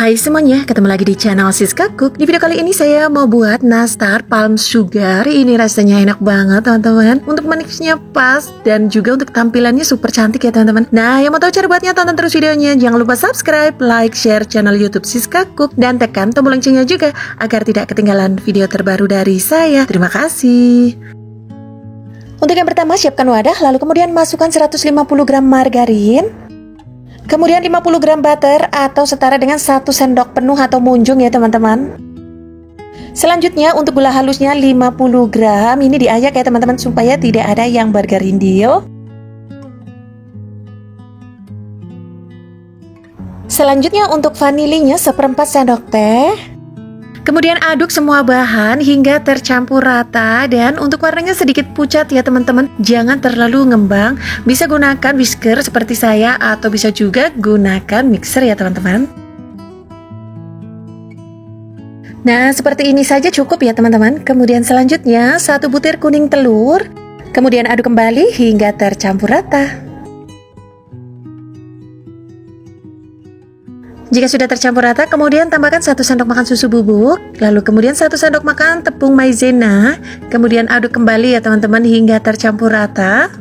Hai semuanya, ketemu lagi di channel Siska Cook. Di video kali ini saya mau buat nastar palm sugar. Ini rasanya enak banget teman-teman. Untuk manisnya pas dan juga untuk tampilannya super cantik ya teman-teman. Nah, yang mau tahu cara buatnya tonton terus videonya. Jangan lupa subscribe, like, share channel YouTube Siska Cook dan tekan tombol loncengnya juga agar tidak ketinggalan video terbaru dari saya. Terima kasih. Untuk yang pertama, siapkan wadah, lalu kemudian masukkan 150 gram margarin. Kemudian 50 gram butter atau setara dengan 1 sendok penuh atau munjung ya teman-teman. Selanjutnya untuk gula halusnya 50 gram. Ini diayak ya teman-teman supaya tidak ada yang bergerindil. Selanjutnya untuk vanilinya 1/4 sendok teh. Kemudian aduk semua bahan hingga tercampur rata. Dan untuk warnanya sedikit pucat ya teman-teman. Jangan terlalu ngembang. Bisa gunakan whisker seperti saya atau bisa juga gunakan mixer ya teman-teman. Nah, seperti ini saja cukup ya teman-teman. Kemudian selanjutnya 1 butir kuning telur. Kemudian aduk kembali hingga tercampur rata. Jika sudah tercampur rata, kemudian tambahkan 1 sendok makan susu bubuk, lalu kemudian 1 sendok makan tepung maizena, kemudian aduk kembali ya teman-teman hingga tercampur rata.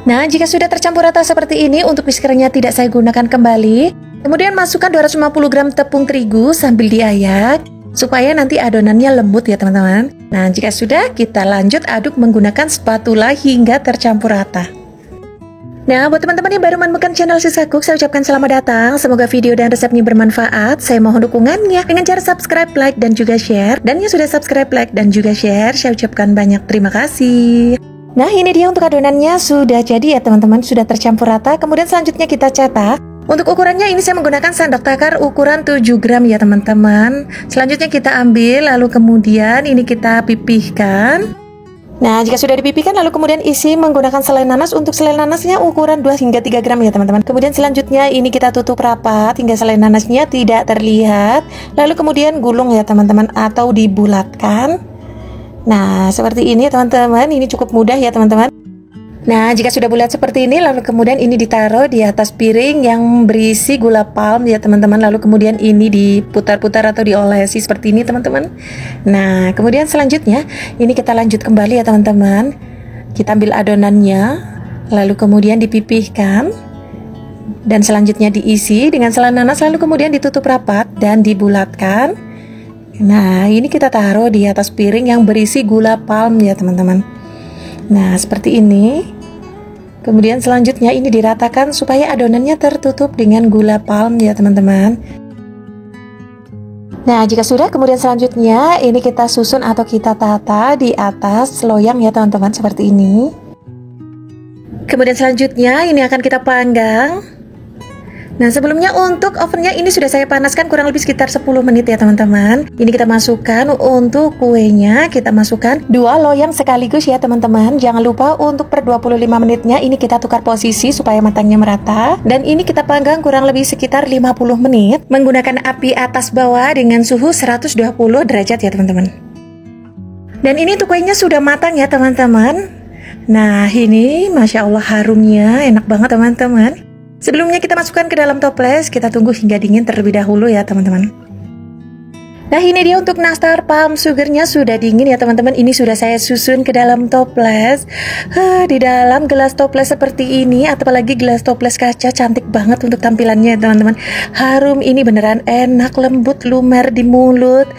Nah, jika sudah tercampur rata seperti ini, untuk whiskernya tidak saya gunakan kembali. Kemudian masukkan 250 gram tepung terigu sambil diayak, supaya nanti adonannya lembut ya teman-teman. Nah, jika sudah, kita lanjut aduk menggunakan spatula hingga tercampur rata. Nah, buat teman-teman yang baru menemukan channel Siska Cook, saya ucapkan selamat datang. Semoga video dan resepnya bermanfaat. Saya mohon dukungannya dengan cara subscribe, like, dan juga share. Dan yang sudah subscribe, like, dan juga share, saya ucapkan banyak terima kasih. Nah, ini dia untuk adonannya sudah jadi ya teman-teman, sudah tercampur rata. Kemudian selanjutnya kita cetak. Untuk ukurannya ini saya menggunakan sendok takar ukuran 7 gram ya teman-teman. Selanjutnya kita ambil, lalu kemudian ini kita pipihkan. Nah, jika sudah dipipihkan lalu kemudian isi menggunakan selai nanas. Untuk selai nanasnya ukuran 2 hingga 3 gram ya teman-teman. Kemudian selanjutnya ini kita tutup rapat hingga selai nanasnya tidak terlihat. Lalu kemudian gulung ya teman-teman atau dibulatkan. Nah, seperti ini teman-teman. Ini cukup mudah ya teman-teman. Nah, jika sudah bulat seperti ini, lalu kemudian ini ditaruh di atas piring yang berisi gula palm ya teman-teman. Lalu kemudian ini diputar-putar atau diolesi seperti ini teman-teman. Nah, kemudian selanjutnya ini kita lanjut kembali ya teman-teman. Kita ambil adonannya, lalu kemudian dipipihkan. Dan selanjutnya diisi dengan selai nanas, lalu kemudian ditutup rapat dan dibulatkan. Nah, ini kita taruh di atas piring yang berisi gula palm ya teman-teman. Nah, seperti ini. Kemudian selanjutnya ini diratakan supaya adonannya tertutup dengan gula palm ya teman-teman. Nah, jika sudah, kemudian selanjutnya ini kita susun atau kita tata di atas loyang ya teman-teman, seperti ini. Kemudian selanjutnya ini akan kita panggang. Nah, sebelumnya untuk ovennya ini sudah saya panaskan kurang lebih sekitar 10 menit ya teman-teman. Ini kita masukkan untuk kuenya, kita masukkan 2 loyang sekaligus ya teman-teman. Jangan lupa untuk per 25 menitnya ini kita tukar posisi supaya matangnya merata. Dan ini kita panggang kurang lebih sekitar 50 menit menggunakan api atas bawah dengan suhu 120 derajat ya teman-teman. Dan ini untuk kuenya sudah matang ya teman-teman. Nah, ini Masya Allah harumnya enak banget teman-teman. Sebelumnya kita masukkan ke dalam toples, kita tunggu hingga dingin terlebih dahulu ya teman-teman. Nah, ini dia untuk nastar palm sugarnya sudah dingin ya teman-teman. Ini sudah saya susun ke dalam toples. Di dalam gelas toples seperti ini, atau apalagi gelas toples kaca, cantik banget untuk tampilannya teman-teman. Harum, ini beneran enak, lembut, lumer di mulut.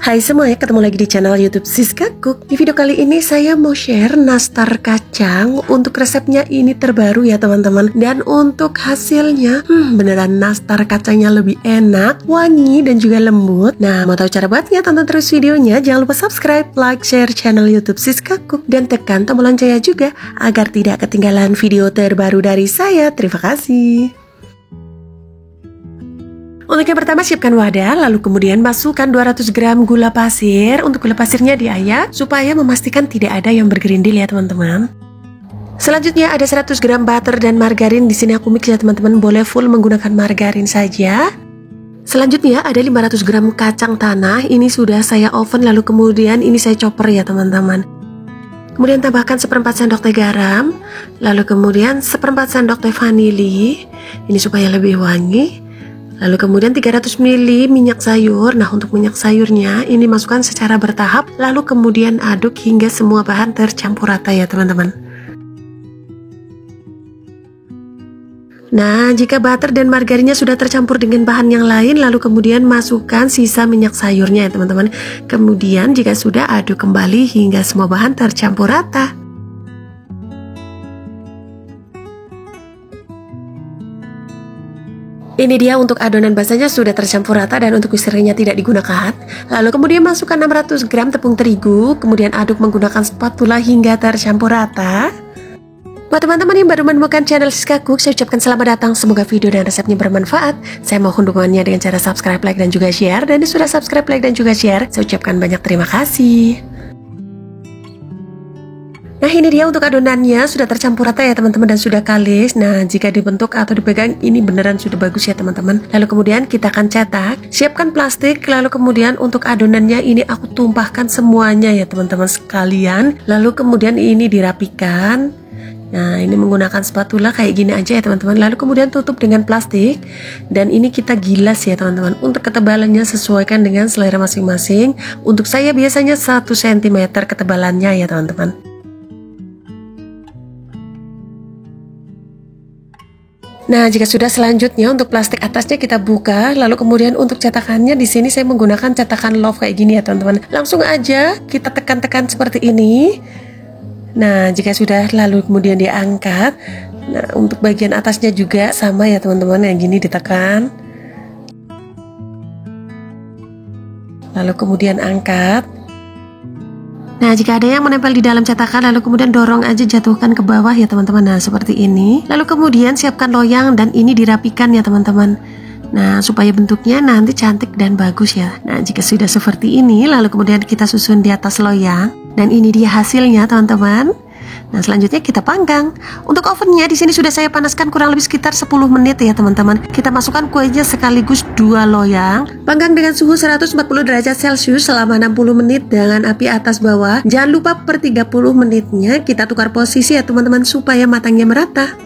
Hai semuanya, ketemu lagi di channel YouTube Siska Cook. Di video kali ini saya mau share nastar kacang. Untuk resepnya ini terbaru ya teman-teman. Dan untuk hasilnya, beneran nastar kacangnya lebih enak, wangi dan juga lembut. Nah, mau tahu cara buatnya? Tonton terus videonya. Jangan lupa subscribe, like, share channel YouTube Siska Cook dan tekan tombol loncengnya juga agar tidak ketinggalan video terbaru dari saya. Terima kasih. Untuk yang pertama, siapkan wadah, lalu kemudian masukkan 200 gram gula pasir. Untuk gula pasirnya diayak supaya memastikan tidak ada yang bergerindil ya teman-teman. Selanjutnya ada 100 gram butter dan margarin. Di sini aku mix ya teman-teman, boleh full menggunakan margarin saja. Selanjutnya ada 500 gram kacang tanah. Ini sudah saya oven, lalu kemudian ini saya chopper ya teman-teman. Kemudian tambahkan seperempat sendok teh garam, lalu kemudian seperempat sendok teh vanili, ini supaya lebih wangi. Lalu kemudian 300 ml minyak sayur. Nah, untuk minyak sayurnya ini masukkan secara bertahap, lalu kemudian aduk hingga semua bahan tercampur rata ya teman-teman. Nah, jika butter dan margarinnya sudah tercampur dengan bahan yang lain, lalu kemudian masukkan sisa minyak sayurnya ya teman-teman. Kemudian jika sudah, aduk kembali hingga semua bahan tercampur rata. Ini dia untuk adonan basahnya sudah tercampur rata dan untuk whiskernya tidak digunakan. Lalu kemudian masukkan 600 gram tepung terigu, kemudian aduk menggunakan spatula hingga tercampur rata. Buat teman-teman yang baru menemukan channel Siska Cook, saya ucapkan selamat datang. Semoga video dan resepnya bermanfaat. Saya mohon dukungannya dengan cara subscribe, like, dan juga share. Dan sudah subscribe, like, dan juga share, saya ucapkan banyak terima kasih. Nah, ini dia untuk adonannya sudah tercampur rata ya teman-teman dan sudah kalis. Nah, jika dibentuk atau dipegang ini beneran sudah bagus ya teman-teman. Lalu kemudian kita akan cetak. Siapkan plastik, lalu kemudian untuk adonannya ini aku tumpahkan semuanya ya teman-teman sekalian. Lalu kemudian ini dirapikan. Nah, ini menggunakan spatula kayak gini aja ya teman-teman. Lalu kemudian tutup dengan plastik. Dan ini kita gilas ya teman-teman. Untuk ketebalannya sesuaikan dengan selera masing-masing. Untuk saya biasanya 1 cm ketebalannya ya teman-teman. Nah, jika sudah, selanjutnya untuk plastik atasnya kita buka. Lalu kemudian untuk cetakannya di sini saya menggunakan cetakan love kayak gini ya teman-teman. Langsung aja kita tekan-tekan seperti ini. Nah, jika sudah, lalu kemudian diangkat. Nah, untuk bagian atasnya juga sama ya teman-teman, yang gini ditekan. Lalu kemudian angkat. Nah, jika ada yang menempel di dalam cetakan, lalu kemudian dorong aja, jatuhkan ke bawah ya teman-teman. Nah, seperti ini. Lalu kemudian siapkan loyang dan ini dirapikan ya teman-teman. Nah, supaya bentuknya nanti cantik dan bagus ya. Nah, jika sudah seperti ini, lalu kemudian kita susun di atas loyang. Dan ini dia hasilnya teman-teman. Nah, selanjutnya kita panggang. Untuk ovennya di sini sudah saya panaskan kurang lebih sekitar 10 menit ya teman-teman. Kita masukkan kuenya sekaligus 2 loyang. Panggang dengan suhu 140 derajat Celcius selama 60 menit dengan api atas bawah. Jangan lupa per 30 menitnya kita tukar posisi ya teman-teman supaya matangnya merata.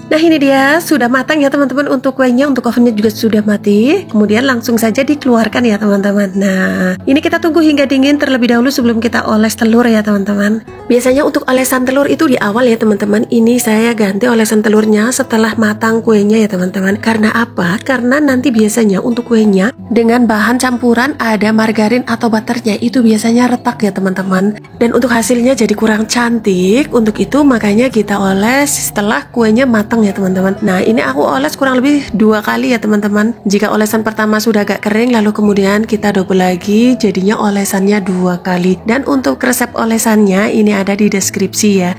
Nah, ini dia sudah matang ya teman-teman untuk kuenya. Untuk ovennya juga sudah mati. Kemudian langsung saja dikeluarkan ya teman-teman. Nah, ini kita tunggu hingga dingin terlebih dahulu sebelum kita oles telur ya teman-teman. Biasanya untuk olesan telur itu di awal ya teman-teman. Ini saya ganti olesan telurnya setelah matang kuenya ya teman-teman. Karena apa? Karena nanti biasanya untuk kuenya dengan bahan campuran ada margarin atau butternya itu biasanya retak ya teman-teman. Dan untuk hasilnya jadi kurang cantik. Untuk itu makanya kita oles setelah kuenya matang ya teman-teman. Nah, ini aku oles kurang lebih 2 kali ya teman-teman. Jika olesan pertama sudah agak kering, lalu kemudian kita double lagi, jadinya olesannya 2 kali. Dan untuk resep olesannya ini ada di deskripsi ya.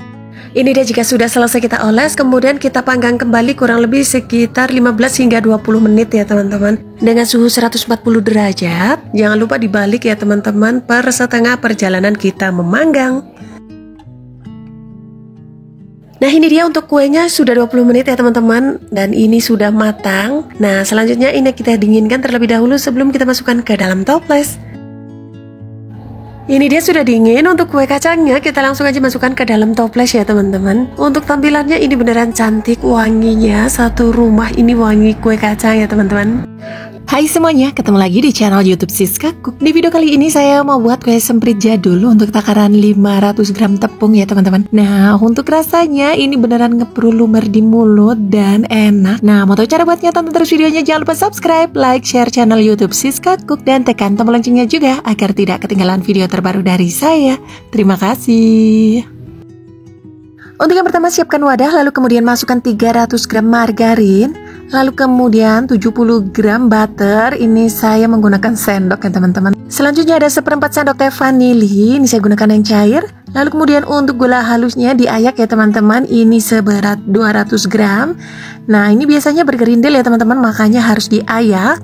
Ini dia jika sudah selesai kita oles, kemudian kita panggang kembali kurang lebih sekitar 15 hingga 20 menit ya teman-teman. Dengan suhu 140 derajat. Jangan lupa dibalik ya teman-teman per setengah perjalanan kita memanggang. Nah, ini dia untuk kuenya sudah 20 menit ya teman-teman. Dan ini sudah matang. Nah, selanjutnya ini kita dinginkan terlebih dahulu sebelum kita masukkan ke dalam toples. Ini dia sudah dingin. Untuk kue kacangnya kita langsung aja masukkan ke dalam toples ya teman-teman. Untuk tampilannya ini beneran cantik, wanginya satu rumah ini wangi kue kacang ya teman-teman. Hai semuanya, ketemu lagi di channel YouTube Siska Cook. Di video kali ini saya mau buat kue semprit jadul untuk takaran 500 gram tepung ya teman-teman. Nah, untuk rasanya ini beneran ngeprulumer di mulut dan enak. Nah, mau tahu cara buatnya? Tonton terus videonya. Jangan lupa subscribe, like, share channel YouTube Siska Cook, dan tekan tombol loncengnya juga agar tidak ketinggalan video terbaru dari saya. Terima kasih. Untuk yang pertama, siapkan wadah, lalu kemudian masukkan 300 gram margarin, lalu kemudian 70 gram butter. Ini saya menggunakan sendok ya teman-teman. Selanjutnya ada seperempat sendok teh vanili, ini saya gunakan yang cair. Lalu kemudian untuk gula halusnya diayak ya teman-teman, ini seberat 200 gram. Nah, ini biasanya bergerindil ya teman-teman, makanya harus diayak.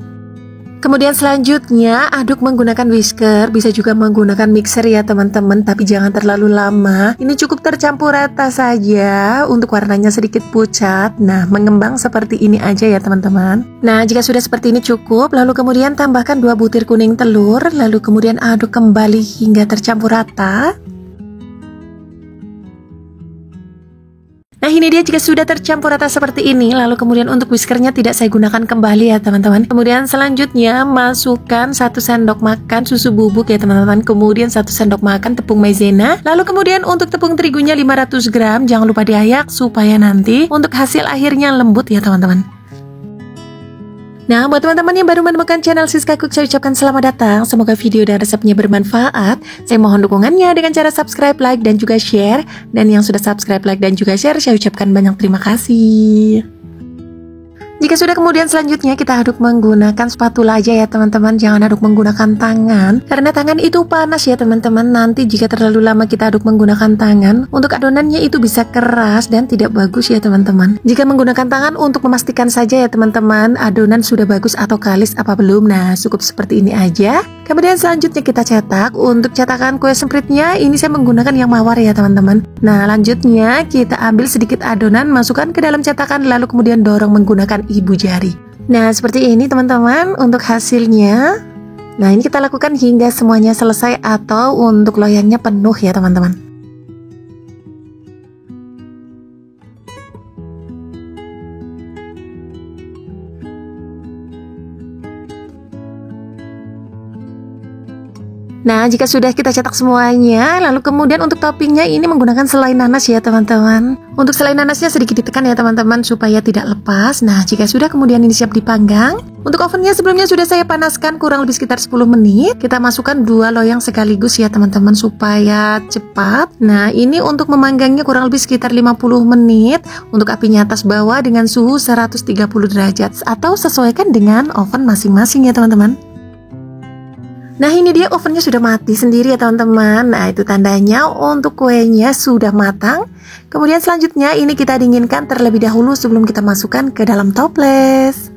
Kemudian selanjutnya aduk menggunakan whisker, bisa juga menggunakan mixer ya teman-teman, tapi jangan terlalu lama. Ini cukup tercampur rata saja untuk warnanya sedikit pucat. Nah, mengembang seperti ini aja ya teman-teman. Nah, jika sudah seperti ini cukup, lalu kemudian tambahkan 2 butir kuning telur, lalu kemudian aduk kembali hingga tercampur rata. Nah ini dia jika sudah tercampur rata seperti ini, lalu kemudian untuk whiskernya tidak saya gunakan kembali ya teman-teman. Kemudian selanjutnya masukkan 1 sendok makan susu bubuk ya teman-teman. Kemudian 1 sendok makan tepung maizena. Lalu kemudian untuk tepung terigunya 500 gram, jangan lupa diayak supaya nanti untuk hasil akhirnya lembut ya teman-teman. Nah, buat teman-teman yang baru menemukan channel Siska Cook, saya ucapkan selamat datang. Semoga video dan resepnya bermanfaat. Saya mohon dukungannya dengan cara subscribe, like, dan juga share. Dan yang sudah subscribe, like, dan juga share, saya ucapkan banyak terima kasih. Jika sudah kemudian selanjutnya kita aduk menggunakan spatula aja ya teman-teman. Jangan aduk menggunakan tangan, karena tangan itu panas ya teman-teman. Nanti jika terlalu lama kita aduk menggunakan tangan, untuk adonannya itu bisa keras dan tidak bagus ya teman-teman. Jika menggunakan tangan untuk memastikan saja ya teman-teman, adonan sudah bagus atau kalis apa belum. Nah cukup seperti ini aja. Kemudian selanjutnya kita cetak. Untuk cetakan kue sempritnya ini saya menggunakan yang mawar ya teman-teman. Nah lanjutnya kita ambil sedikit adonan, masukkan ke dalam cetakan, lalu kemudian dorong menggunakan ibu jari. Nah seperti ini teman-teman untuk hasilnya. Nah ini kita lakukan hingga semuanya selesai atau untuk loyangnya penuh ya teman-teman. Nah jika sudah kita cetak semuanya, lalu kemudian untuk toppingnya ini menggunakan selai nanas ya teman-teman. Untuk selai nanasnya sedikit ditekan ya teman-teman supaya tidak lepas. Nah jika sudah kemudian ini siap dipanggang. Untuk ovennya sebelumnya sudah saya panaskan kurang lebih sekitar 10 menit. Kita masukkan 2 loyang sekaligus ya teman-teman supaya cepat. Nah ini untuk memanggangnya kurang lebih sekitar 50 menit. Untuk apinya atas bawah dengan suhu 130 derajat atau sesuaikan dengan oven masing-masing ya teman-teman. Nah ini dia ovennya sudah mati sendiri ya teman-teman. Nah itu tandanya untuk kuenya sudah matang. Kemudian selanjutnya ini kita dinginkan terlebih dahulu sebelum kita masukkan ke dalam toples.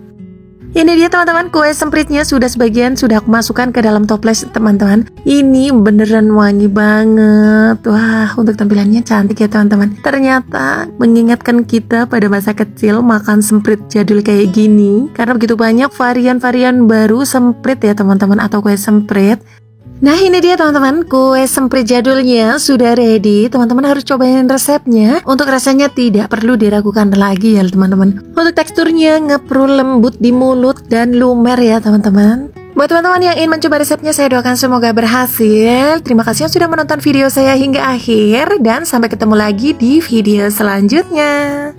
Ini dia teman-teman, kue sempritnya sudah sebagian sudah aku masukkan ke dalam toples teman-teman. Ini beneran wangi banget. Wah untuk tampilannya cantik ya teman-teman. Ternyata mengingatkan kita pada masa kecil makan semprit jadul kayak gini. Karena begitu banyak varian-varian baru semprit ya teman-teman, atau kue semprit. Nah ini dia teman-teman, kue semprit jadulnya sudah ready. Teman-teman harus cobain resepnya. Untuk rasanya tidak perlu diragukan lagi ya teman-teman. Untuk teksturnya ngeprul, lembut di mulut dan lumer ya teman-teman. Buat teman-teman yang ingin mencoba resepnya, saya doakan semoga berhasil. Terima kasih yang sudah menonton video saya hingga akhir. Dan sampai ketemu lagi di video selanjutnya.